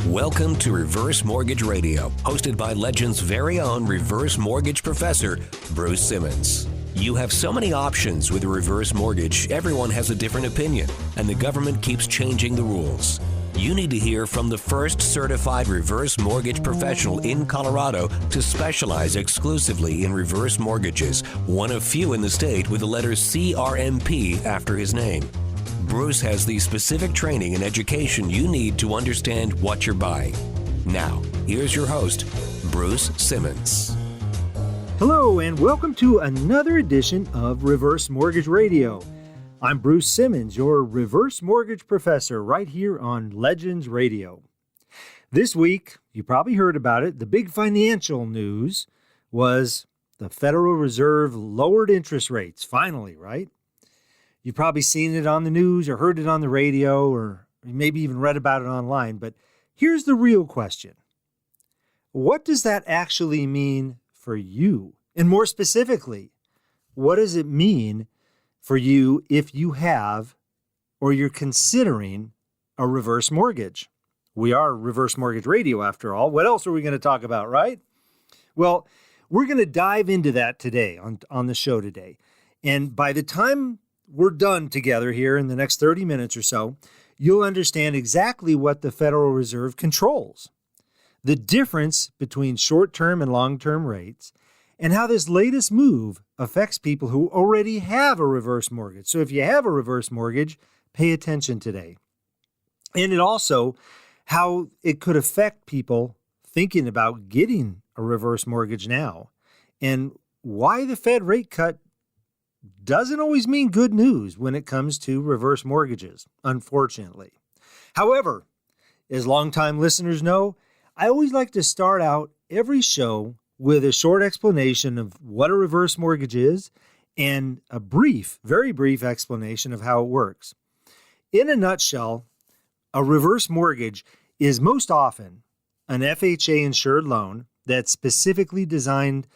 Welcome to Reverse Mortgage Radio, hosted by Legend's very own reverse mortgage professor, Bruce Simmons. You have so many options with a reverse mortgage, everyone has a different opinion, and the government keeps changing the rules. You need to hear from the first certified reverse mortgage professional in Colorado to specialize exclusively in reverse mortgages, one of few in the state with the letter CRMP after his name. Bruce has the specific training and education you need to understand what you're buying. Now, here's your host, Bruce Simmons. Hello, and welcome to another edition of Reverse Mortgage Radio. I'm Bruce Simmons, your reverse mortgage professor, right here on Legends Radio. This week, you probably heard about it, the big financial news was the Federal Reserve lowered interest rates, finally, right? You've probably seen it on the news or heard it on the radio or maybe even read about it online. But here's the real question. What does that actually mean for you? And more specifically, what does it mean for you if you have or you're considering a reverse mortgage? We are Reverse Mortgage Radio after all. What else are we going to talk about, right? Well, we're going to dive into that today on the show today. And by the time we're done together here in the next 30 minutes or so, you'll understand exactly what the Federal Reserve controls, the difference between short-term and long-term rates, and how this latest move affects people who already have a reverse mortgage. So if you have a reverse mortgage, pay attention today. And it also, how it could affect people thinking about getting a reverse mortgage now, and why the Fed rate cut doesn't always mean good news when it comes to reverse mortgages, unfortunately. However, as longtime listeners know, I always like to start out every show with a short explanation of what a reverse mortgage is and a brief, very brief explanation of how it works. In a nutshell, a reverse mortgage is most often an FHA-insured loan that's specifically designed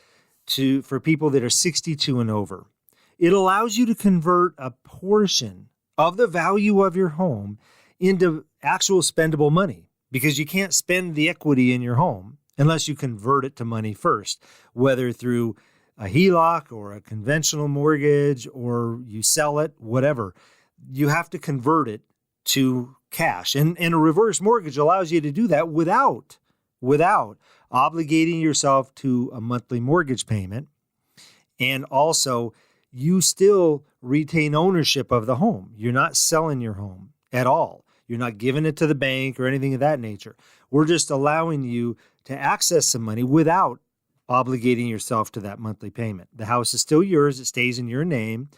for people that are 62 and over. It allows you to convert a portion of the value of your home into actual spendable money because you can't spend the equity in your home unless you convert it to money first, whether through a HELOC or a conventional mortgage or you sell it, whatever. You have to convert it to cash. And a reverse mortgage allows you to do that without obligating yourself to a monthly mortgage payment. And also, you still retain ownership of the home. You're not selling your home at all. You're not giving it to the bank or anything of that nature. We're just allowing you to access some money without obligating yourself to that monthly payment. The house is still yours. It stays in your name.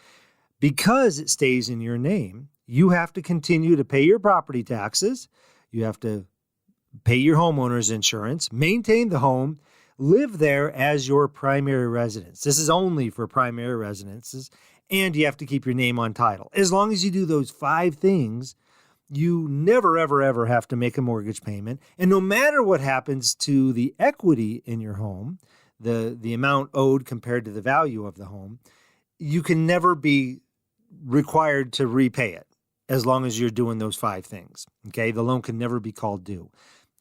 Because it stays in your name, you have to continue to pay your property taxes. You have to pay your homeowners insurance, maintain the home, live there as your primary residence. This is only for primary residences, and you have to keep your name on title. As long as you do those 5 things, you never, ever, ever have to make a mortgage payment. And no matter what happens to the equity in your home, the amount owed compared to the value of the home, you can never be required to repay it as long as you're doing those 5 things. Okay, the loan can never be called due.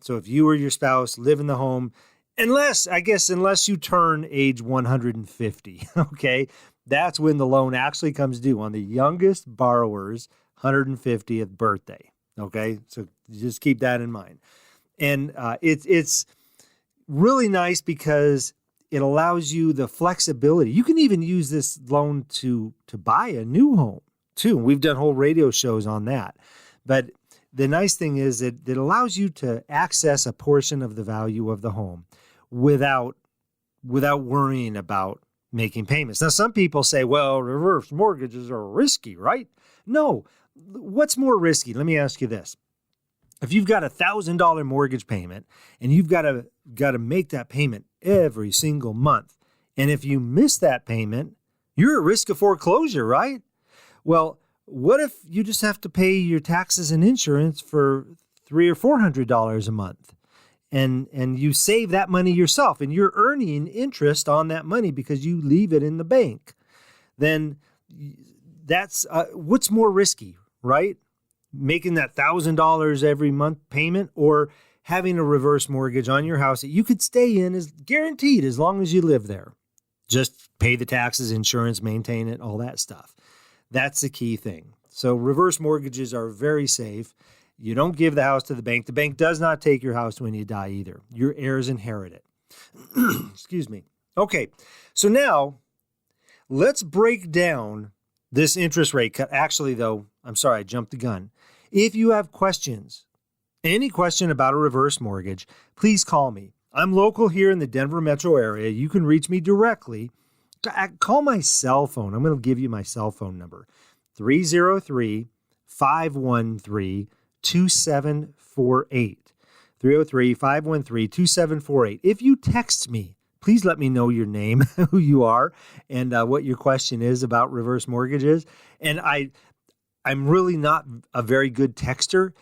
So if you or your spouse live in the home, unless you turn age 150, okay? That's when the loan actually comes due on the youngest borrower's 150th birthday, okay? So just keep that in mind. And it's really nice because it allows you the flexibility. You can even use this loan to buy a new home, too. We've done whole radio shows on that. But the nice thing is that it allows you to access a portion of the value of the home without worrying about making payments. Now, some people say, well, reverse mortgages are risky, right? No. What's more risky? Let me ask you this. If you've got $1,000 mortgage payment and you've got to make that payment every single month, and if you miss that payment, you're at risk of foreclosure, right? Well, what if you just have to pay your taxes and insurance for $300 or $400 a month? And you save that money yourself, and you're earning interest on that money because you leave it in the bank. Then that's what's more risky, right? Making that $1,000 every month payment, or having a reverse mortgage on your house that you could stay in is guaranteed as long as you live there. Just pay the taxes, insurance, maintain it, all that stuff. That's the key thing. So reverse mortgages are very safe. You don't give the house to the bank. The bank does not take your house when you die either. Your heirs inherit it. Excuse me. Okay, so now let's break down this interest rate cut. Actually, though, I'm sorry, I jumped the gun. If you have questions, any question about a reverse mortgage, please call me. I'm local here in the Denver metro area. You can reach me directly. Call my cell phone. I'm going to give you my cell phone number, 303-513-2748. 303-513-2748. If you text me, please let me know your name, who you are, and what your question is about reverse mortgages. And I'm really not a very good texter.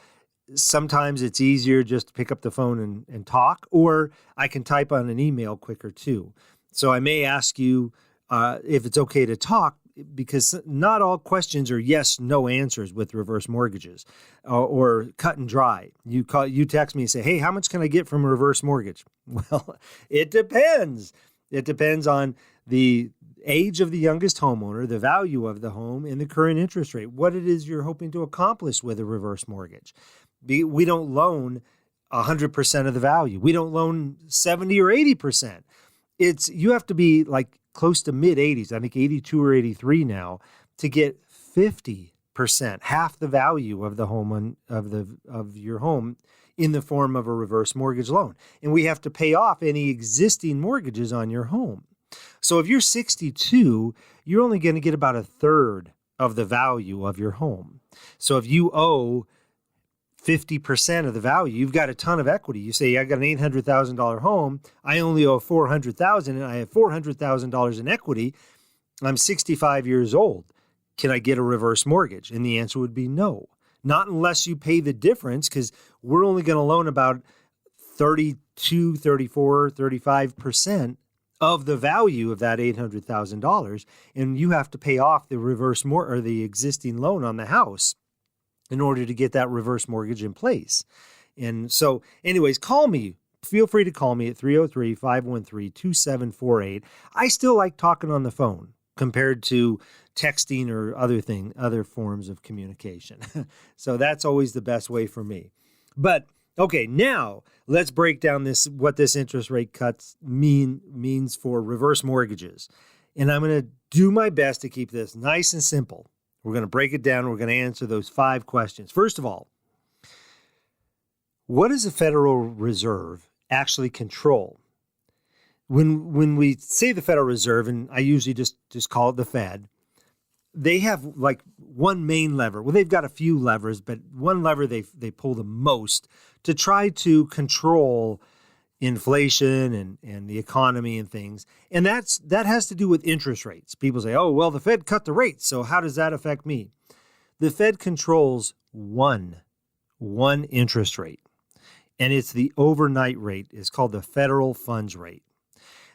Sometimes it's easier just to pick up the phone and talk, or I can type on an email quicker too. So I may ask you if it's okay to talk, because not all questions are yes, no answers with reverse mortgages or cut and dry. You text me and say, hey, how much can I get from a reverse mortgage? Well, it depends. It depends on the age of the youngest homeowner, the value of the home, and the current interest rate, what it is you're hoping to accomplish with a reverse mortgage. We don't loan 100% of the value. We don't loan 70 or 80%. You have to be like close to mid 80s, I think 82 or 83 now, to get 50%, half the value of the home of your home in the form of a reverse mortgage loan. And we have to pay off any existing mortgages on your home. So if you're 62, you're only going to get about a third of the value of your home. So if you owe 50% of the value, you've got a ton of equity. You say, I got an $800,000 home. I only owe $400,000 and I have $400,000 in equity. I'm 65 years old. Can I get a reverse mortgage? And the answer would be no. Not unless you pay the difference, because we're only going to loan about 32, 34, 35% of the value of that $800,000. And you have to pay off the or the existing loan on the house in order to get that reverse mortgage in place. And so anyways, call me. Feel free to call me at 303-513-2748. I still like talking on the phone compared to texting or other forms of communication. So that's always the best way for me. But okay, now let's break down what this interest rate cuts means for reverse mortgages. And I'm going to do my best to keep this nice and simple. We're going to break it down. We're going to answer those 5 questions. First of all, what does the Federal Reserve actually control? When we say the Federal Reserve, and I usually just call it the Fed, they have like one main lever. Well, they've got a few levers, but one lever they pull the most to try to control inflation and the economy and things. And that has to do with interest rates. People say, oh, well, the Fed cut the rates, so how does that affect me? The Fed controls one interest rate, and it's the overnight rate. It's called the federal funds rate.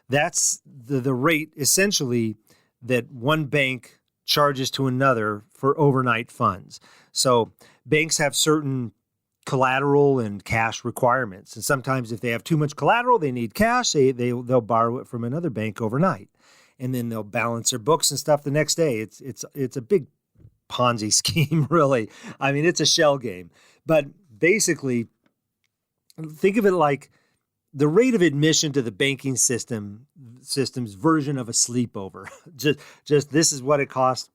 That's the rate, essentially, that one bank charges to another for overnight funds. So banks have certain collateral and cash requirements. And sometimes if they have too much collateral, they need cash, they'll borrow it from another bank overnight. And then they'll balance their books and stuff the next day. It's a big Ponzi scheme, really. I mean, it's a shell game. But basically, think of it like the rate of admission to the banking system's version of a sleepover. just this is what it costs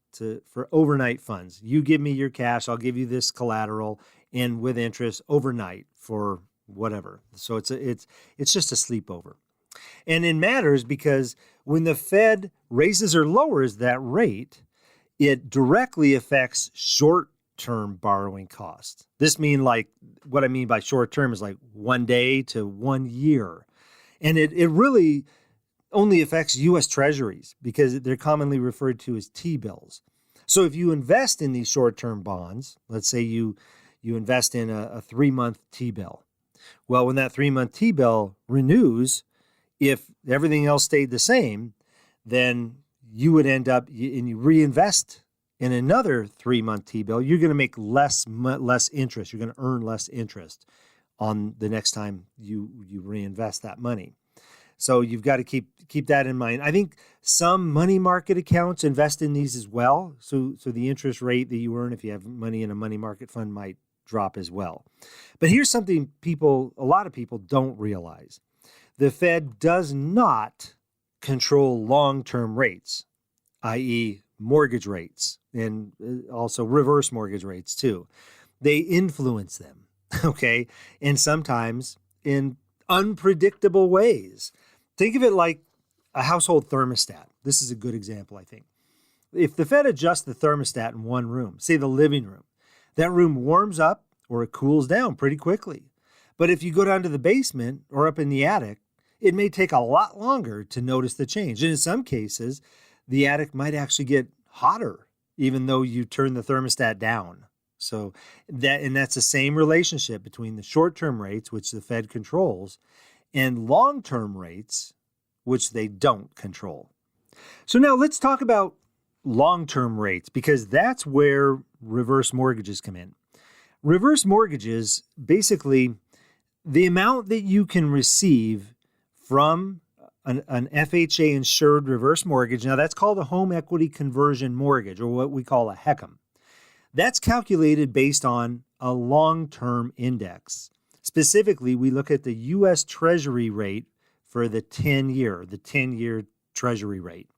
for overnight funds. You give me your cash, I'll give you this collateral, and with interest overnight for whatever. So it's just a sleepover. And it matters because when the Fed raises or lowers that rate, it directly affects short-term borrowing costs. What I mean by short-term is like 1 day to 1 year. And it really only affects U.S. Treasuries because they're commonly referred to as T-bills. So if you invest in these short-term bonds, let's say you invest in a 3-month T-bill. Well, when that 3-month T-bill renews, if everything else stayed the same, then you would end up, and you reinvest in another 3-month T-bill, you're going to make less interest. You're going to earn less interest on the next time you reinvest that money. So you've got to keep that in mind. I think some money market accounts invest in these as well. So the interest rate that you earn if you have money in a money market fund might drop as well. But here's something a lot of people don't realize. The Fed does not control long-term rates, i.e. mortgage rates, and also reverse mortgage rates too. They influence them, okay? And sometimes in unpredictable ways. Think of it like a household thermostat. This is a good example, I think. If the Fed adjusts the thermostat in one room, say the living room, that room warms up or it cools down pretty quickly. But if you go down to the basement or up in the attic, it may take a lot longer to notice the change. And in some cases, the attic might actually get hotter, even though you turn the thermostat down. So that's the same relationship between the short-term rates, which the Fed controls, and long-term rates, which they don't control. So now let's talk about long-term rates, because that's where reverse mortgages come in. Reverse mortgages, basically, the amount that you can receive from an FHA-insured reverse mortgage, now that's called a home equity conversion mortgage, or what we call a HECM. That's calculated based on a long-term index. Specifically, we look at the U.S. Treasury rate for the 10-year Treasury rate.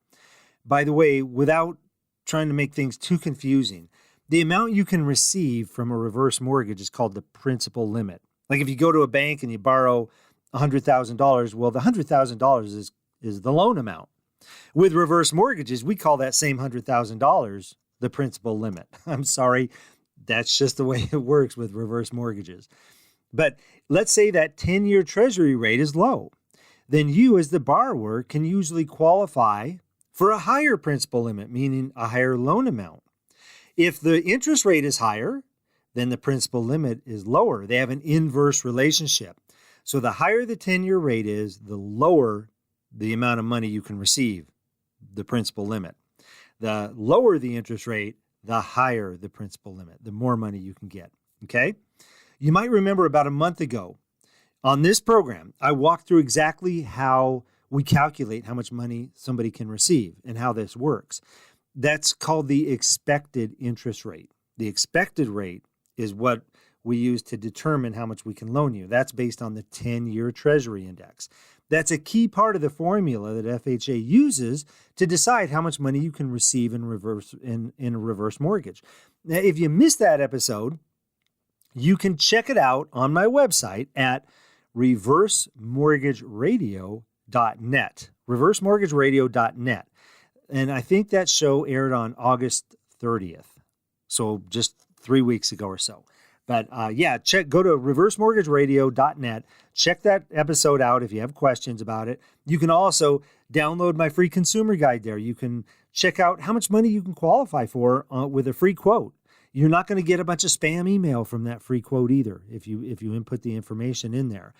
By the way, without trying to make things too confusing, the amount you can receive from a reverse mortgage is called the principal limit. Like if you go to a bank and you borrow $100,000, well, the $100,000 is the loan amount. With reverse mortgages, we call that same $100,000 the principal limit. I'm sorry, that's just the way it works with reverse mortgages. But let's say that 10-year Treasury rate is low. Then you, as the borrower, can usually qualify for a higher principal limit, meaning a higher loan amount. If the interest rate is higher, then the principal limit is lower. They have an inverse relationship. So the higher the 10-year rate is, the lower the amount of money you can receive, the principal limit. The lower the interest rate, the higher the principal limit, the more money you can get, okay? You might remember about a month ago on this program, I walked through exactly how we calculate how much money somebody can receive and how this works. That's called the expected interest rate. The expected rate is what we use to determine how much we can loan you. That's based on the 10-year Treasury index. That's a key part of the formula that FHA uses to decide how much money you can receive in a reverse mortgage. Now, if you missed that episode, you can check it out on my website at reversemortgageradio.net. reversemortgageradio.net. And I think that show aired on August 30th. So just 3 weeks ago or so. But go to reversemortgageradio.net. Check that episode out if you have questions about it. You can also download my free consumer guide there. You can check out how much money you can qualify for with a free quote. You're not going to get a bunch of spam email from that free quote either if you input the information in there.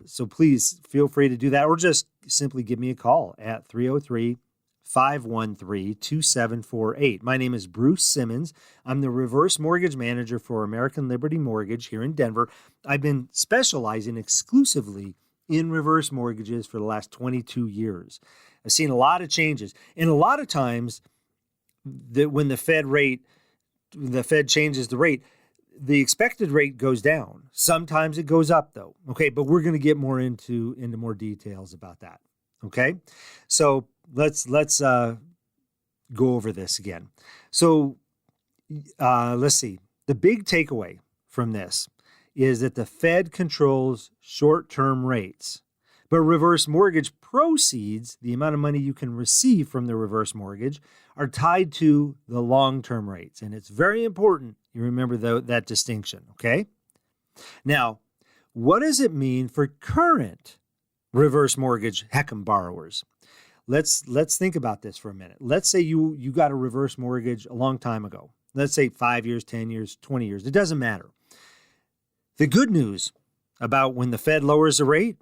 So please feel free to do that, or just simply give me a call at 303-513-2748. My name is Bruce Simmons. I'm the reverse mortgage manager for American Liberty Mortgage here in Denver. I've been specializing exclusively in reverse mortgages for the last 22 years. I've seen a lot of changes. And a lot of times when the Fed changes the rate, the expected rate goes down. Sometimes it goes up though. Okay, but we're going to get more into more details about that. Okay? So let's go over this again. So let's see. The big takeaway from this is that the Fed controls short-term rates, but reverse mortgage proceeds, the amount of money you can receive from the reverse mortgage, are tied to the long-term rates. And it's very important you remember that distinction, okay? Now, what does it mean for current reverse mortgage HECM borrowers? Let's think about this for a minute. Let's say you got a reverse mortgage a long time ago. Let's say 5 years, 10 years, 20 years. It doesn't matter. The good news about when the Fed lowers the rate,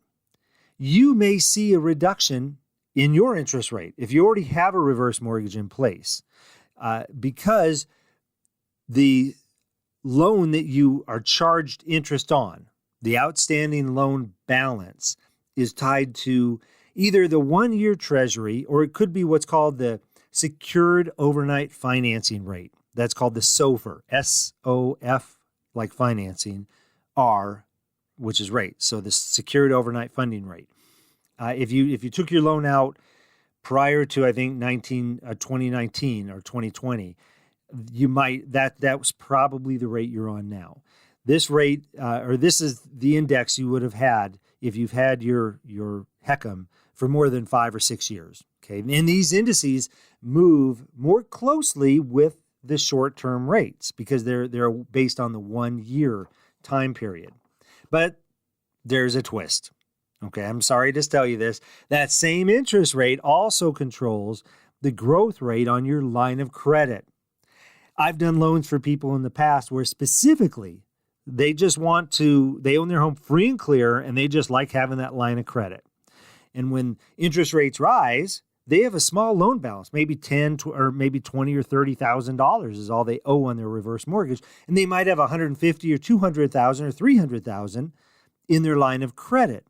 you may see a reduction in your interest rate if you already have a reverse mortgage in place, because the loan that you are charged interest on, the outstanding loan balance is tied to either the 1-year treasury, or it could be what's called the secured overnight financing rate. That's called the SOFR, S-O-F, like financing, R, which is rate. So the secured overnight funding rate. If you took your loan out prior to, I think, 2019 or 2020, you might that was probably the rate you're on now. This rate, or this is the index you would have had if you've had your HECM for more than 5 or 6 years. Okay, and these indices move more closely with the short-term rates because they're based on the 1-year time period. But there's a twist. Okay, I'm sorry to tell you this. That same interest rate also controls the growth rate on your line of credit. I've done loans for people in the past where specifically they own their home free and clear, and they just like having that line of credit. And when interest rates rise, they have a small loan balance, maybe $10,000 or maybe $20,000 or $30,000 is all they owe on their reverse mortgage, and they might have $150,000 or $200,000 or $300,000 in their line of credit.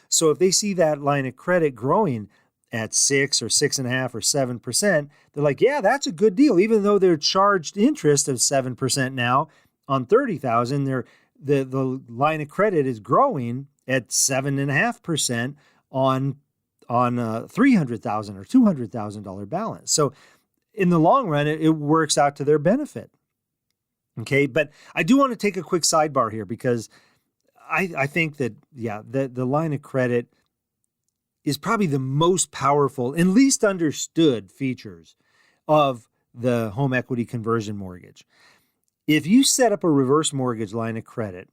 So if they see that line of credit growing at 6 or 6.5 or 7%, they're like, yeah, that's a good deal. Even though they're charged interest of 7% now on $30,000, the line of credit is growing at 7.5% on $300,000 or $200,000 balance. So in the long run, it works out to their benefit. Okay, but I do want to take a quick sidebar here because I think that, the line of credit is probably the most powerful and least understood features of the home equity conversion mortgage. If you set up a reverse mortgage line of credit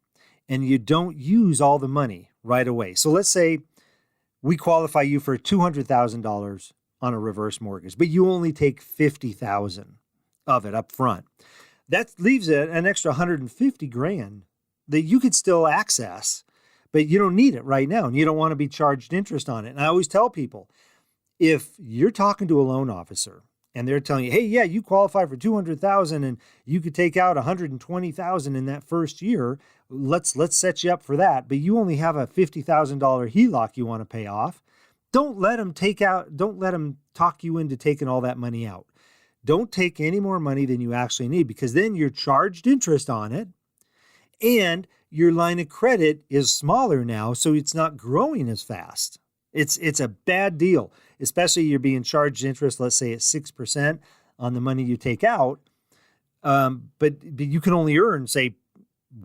and you don't use all the money right away, so let's say we qualify you for $200,000 on a reverse mortgage, but you only take $50,000 of it up front. That leaves an extra $150,000 that you could still access, but you don't need it right now, and you don't want to be charged interest on it. And I always tell people, if you're talking to a loan officer and they're telling you, hey, yeah, you qualify for $200,000 and you could take out $120,000 in that first year, let's set you up for that, but you only have a $50,000 HELOC you want to pay off, don't let them talk you into taking all that money out. Don't take any more money than you actually need, because then you're charged interest on it, and your line of credit is smaller now, so it's not growing as fast. It's a bad deal, especially you're being charged interest, let's say at 6% on the money you take out, but you can only earn, say,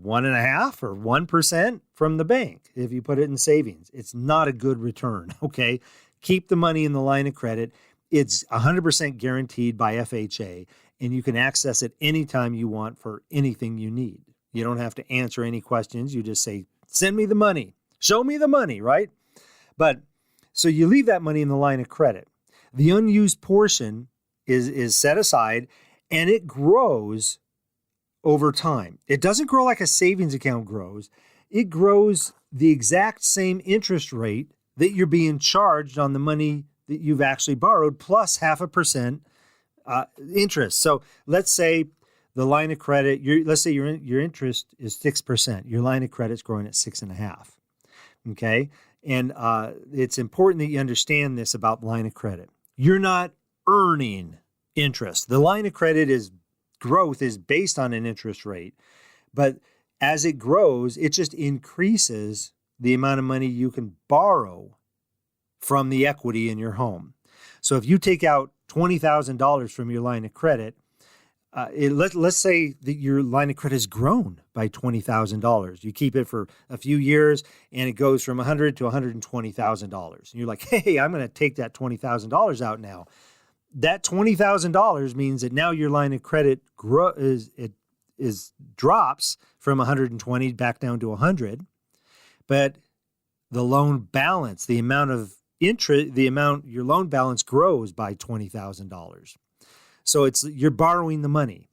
1.5% or 1% from the bank if you put it in savings. It's not a good return, okay? Keep the money in the line of credit. It's 100% guaranteed by FHA, and you can access it anytime you want for anything you need. You don't have to answer any questions. You just say, send me the money. Show me the money, right? But so you leave that money in the line of credit. The unused portion is set aside, and it grows over time. It doesn't grow like a savings account grows. It grows the exact same interest rate that you're being charged on the money that you've actually borrowed, plus 0.5% interest. So let's say the line of credit, let's say your interest is 6%. Your line of credit's growing at 6.5%. Okay, and it's important that you understand this about line of credit. You're not earning interest. The line of credit growth is based on an interest rate, but as it grows, it just increases the amount of money you can borrow from the equity in your home. So if you take out $20,000 from your line of credit, let's say that your line of credit has grown by $20,000. You keep it for a few years, and it goes from $100,000 to $120,000. And you're like, hey, I'm going to take that $20,000 out now. That $20,000 means that now your line of credit drops from 120 back down to 100, but the loan balance, the amount of interest, your loan balance grows by $20,000. So you're borrowing the money,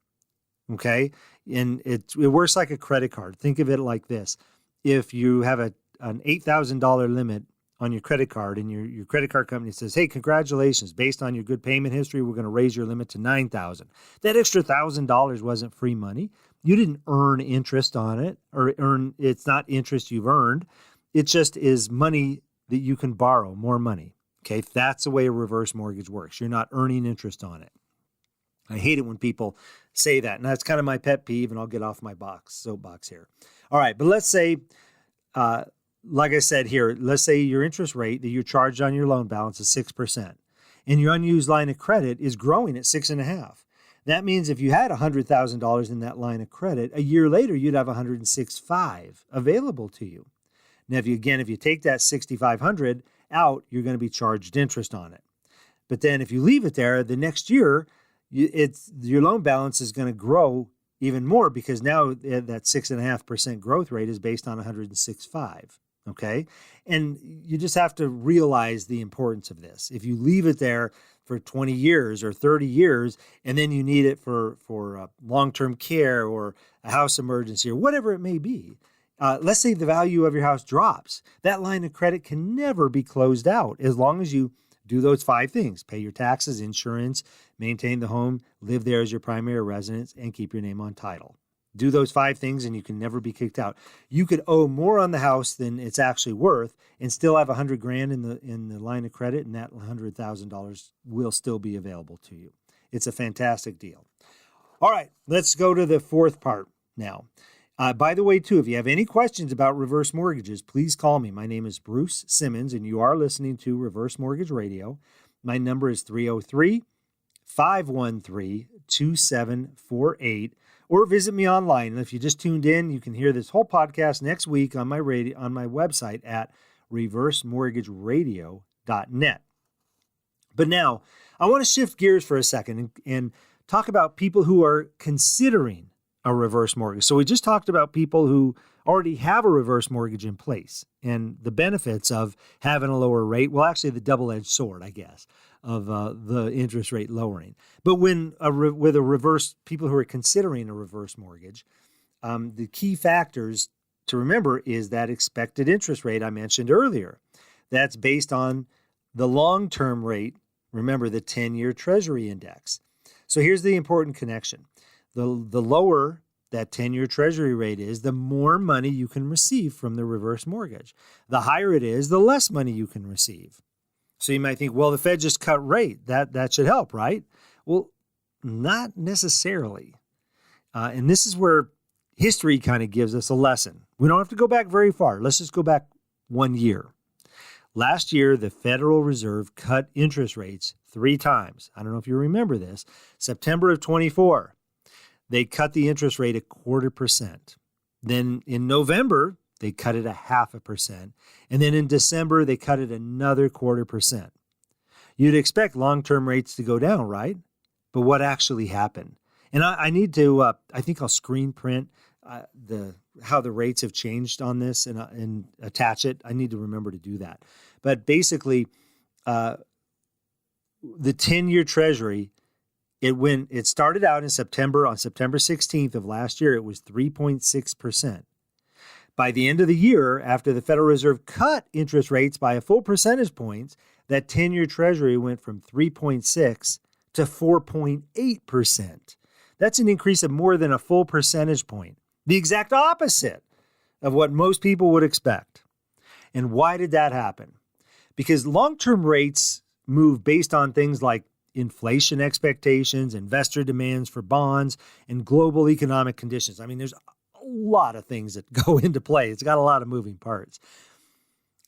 okay? And it works like a credit card. Think of it like this. If you have an $8,000 limit on your credit card, and your credit card company says, hey, congratulations, based on your good payment history, we're going to raise your limit to $9,000. That extra $1,000 wasn't free money. you didn't earn interest on it, or it's not interest you've earned. It just is money that you can borrow, more money. Okay, that's the way a reverse mortgage works. You're not earning interest on it. I hate it when people say that, and that's kind of my pet peeve, and I'll get off my soapbox here. All right, but let's say, like I said here, let's say your interest rate that you charged on your loan balance is 6%, and your unused line of credit is growing at 6.5%. That means if you had $100,000 in that line of credit, a year later you'd have $106,500 available to you. Now, if you take that $6,500 out, you're going to be charged interest on it. But then if you leave it there, the next year, your loan balance is going to grow even more, because now that 6.5% growth rate is based on 106.5. Okay. And you just have to realize the importance of this. If you leave it there for 20 years or 30 years, and then you need it for long-term care or a house emergency or whatever it may be, let's say the value of your house drops. That line of credit can never be closed out as long as you do those 5 things: pay your taxes, insurance, maintain the home, live there as your primary residence, and keep your name on title. Do those 5 things and you can never be kicked out. You could owe more on the house than it's actually worth and still have $100,000 in the line of credit, and that $100,000 will still be available to you. It's a fantastic deal. All right, let's go to the fourth part now. By the way, too, if you have any questions about reverse mortgages, please call me. My name is Bruce Simmons, and you are listening to Reverse Mortgage Radio. My number is 303-513-2748, or visit me online. And if you just tuned in, you can hear this whole podcast next week on my website at reversemortgageradio.net. But now, I want to shift gears for a second and talk about people who are considering a reverse mortgage. So we just talked about people who already have a reverse mortgage in place and the benefits of having a lower rate. Well, actually the double-edged sword, I guess, of the interest rate lowering. But with a reverse, people who are considering a reverse mortgage, the key factors to remember is that expected interest rate I mentioned earlier. That's based on the long-term rate. Remember, the 10-year Treasury index. So here's the important connection. The lower that 10-year Treasury rate is, the more money you can receive from the reverse mortgage. The higher it is, the less money you can receive. So you might think, well, the Fed just cut rate. That should help, right? Well, not necessarily. And this is where history kind of gives us a lesson. We don't have to go back very far. Let's just go back 1 year. Last year, the Federal Reserve cut interest rates 3 times. I don't know if you remember this. September of 24, they cut the interest rate 0.25%. Then in November, they cut it 0.5%. And then in December, they cut it another 0.25%. You'd expect long-term rates to go down, right? But what actually happened? And I need to, I think I'll screen print how the rates have changed on this and attach it. I need to remember to do that. But basically, the 10-year Treasury, it started out in September. On September 16th of last year, it was 3.6%. By the end of the year, after the Federal Reserve cut interest rates by a full percentage point, that 10-year Treasury went from 3.6 to 4.8%. That's an increase of more than a full percentage point. The exact opposite of what most people would expect. And why did that happen? Because long-term rates move based on things like inflation expectations, investor demands for bonds, and global economic conditions. I mean, there's a lot of things that go into play. It's got a lot of moving parts.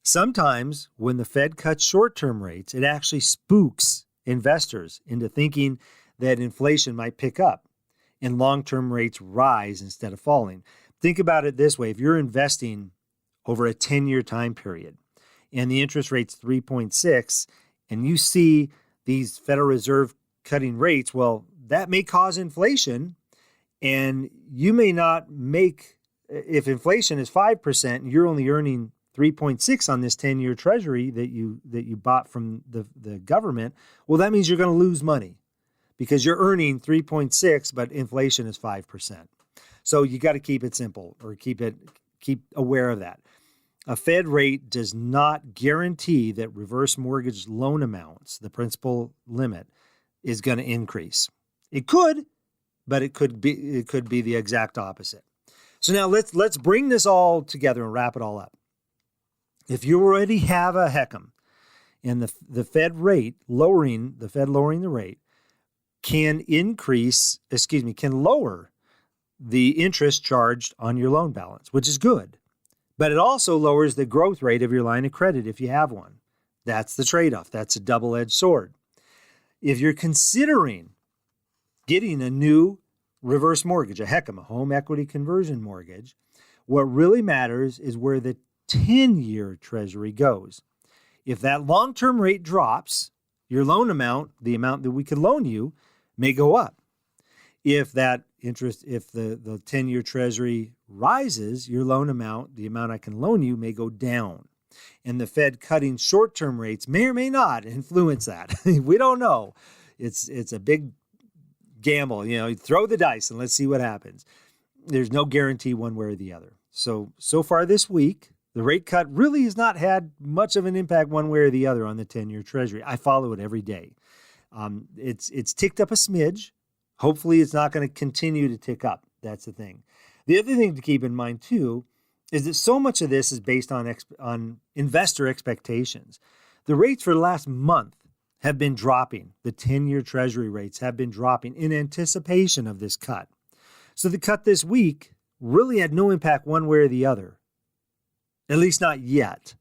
Sometimes when the Fed cuts short-term rates, it actually spooks investors into thinking that inflation might pick up and long-term rates rise instead of falling. Think about it this way. If you're investing over a 10-year time period and the interest rate's 3.6 and you see these Federal Reserve cutting rates, well, that may cause inflation, and you may not make, if inflation is 5% and you're only earning 3.6 on this 10-year Treasury that you bought from the government, well, that means you're going to lose money because you're earning 3.6, but inflation is 5%. So you got to keep it simple, or keep aware of that. A Fed rate does not guarantee that reverse mortgage loan amounts, the principal limit, is going to increase. It could, but it could be the exact opposite. So now let's bring this all together and wrap it all up. If you already have a HECM and the Fed lowering the rate can lower the interest charged on your loan balance, which is good. But it also lowers the growth rate of your line of credit if you have one. That's the trade-off. That's a double-edged sword. If you're considering getting a new reverse mortgage, a HECM, a home equity conversion mortgage, what really matters is where the 10-year treasury goes. If that long-term rate drops, your loan amount, the amount that we could loan you, may go up. If the 10-year treasury rises, your loan amount, the amount I can loan you, may go down. And the Fed cutting short-term rates may or may not influence that. We don't know. It's a big gamble. Throw the dice and let's see what happens. There's no guarantee one way or the other. So far this week, the rate cut really has not had much of an impact one way or the other on the 10-year treasury. I follow it every day. It's ticked up a smidge. Hopefully it's not going to continue to tick up. That's the thing. The other thing to keep in mind, too, is that so much of this is based on investor expectations. The rates for the last month have been dropping. The 10-year treasury rates have been dropping in anticipation of this cut. So the cut this week really had no impact one way or the other, at least not yet.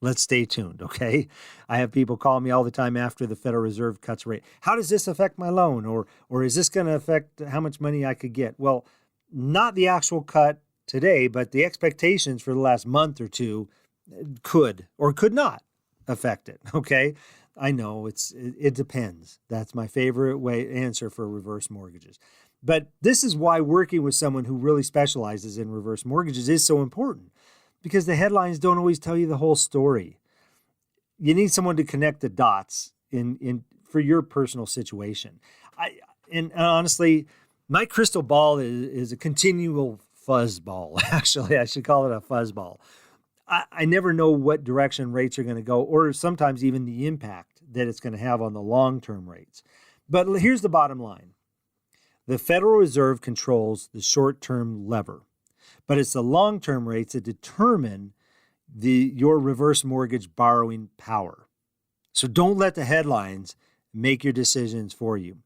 Let's stay tuned, okay? I have people call me all the time after the Federal Reserve cuts rate. How does this affect my loan? Or is this going to affect how much money I could get? Well, not the actual cut today, but the expectations for the last month or two could or could not affect it, okay? I know it depends. That's my favorite answer for reverse mortgages. But this is why working with someone who really specializes in reverse mortgages is so important, because the headlines don't always tell you the whole story. You need someone to connect the dots for your personal situation. And honestly, my crystal ball is a continual fuzzball. Actually, I should call it a fuzzball. I never know what direction rates are going to go, or sometimes even the impact that it's going to have on the long-term rates. But here's the bottom line. The Federal Reserve controls the short-term lever, but it's the long-term rates that determine your reverse mortgage borrowing power. So don't let the headlines make your decisions for you.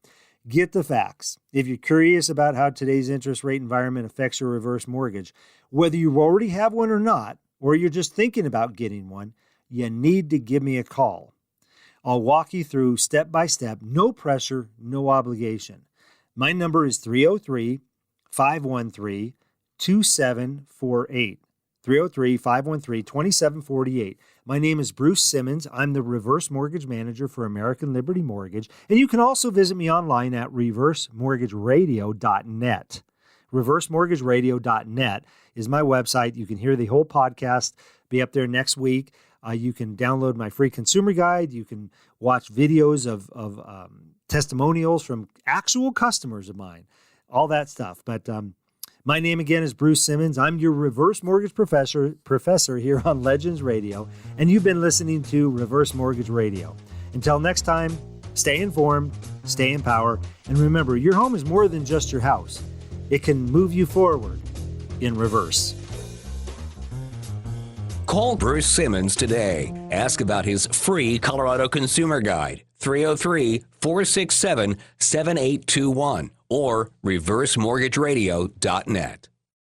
Get the facts. If you're curious about how today's interest rate environment affects your reverse mortgage, whether you already have one or not, or you're just thinking about getting one, you need to give me a call. I'll walk you through step by step, no pressure, no obligation. My number is 303-513-2748. 303-513-2748. My name is Bruce Simmons. I'm the Reverse Mortgage Manager for American Liberty Mortgage. And you can also visit me online at reversemortgageradio.net. reversemortgageradio.net is my website. You can hear the whole podcast, be up there next week. You can download my free consumer guide. You can watch videos of testimonials from actual customers of mine, all that stuff. But my name again is Bruce Simmons. I'm your reverse mortgage professor here on Legends Radio, and you've been listening to Reverse Mortgage Radio. Until next time, stay informed, stay in power, and remember, your home is more than just your house. It can move you forward in reverse. Call Bruce Simmons today. Ask about his free Colorado Consumer Guide, 303-467-7821, or reversemortgageradio.net.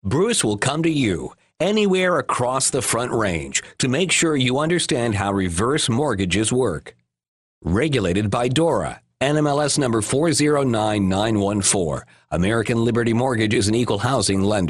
Bruce will come to you anywhere across the Front Range to make sure you understand how reverse mortgages work. Regulated by DORA, NMLS number 409914. American Liberty Mortgage is an equal housing lender.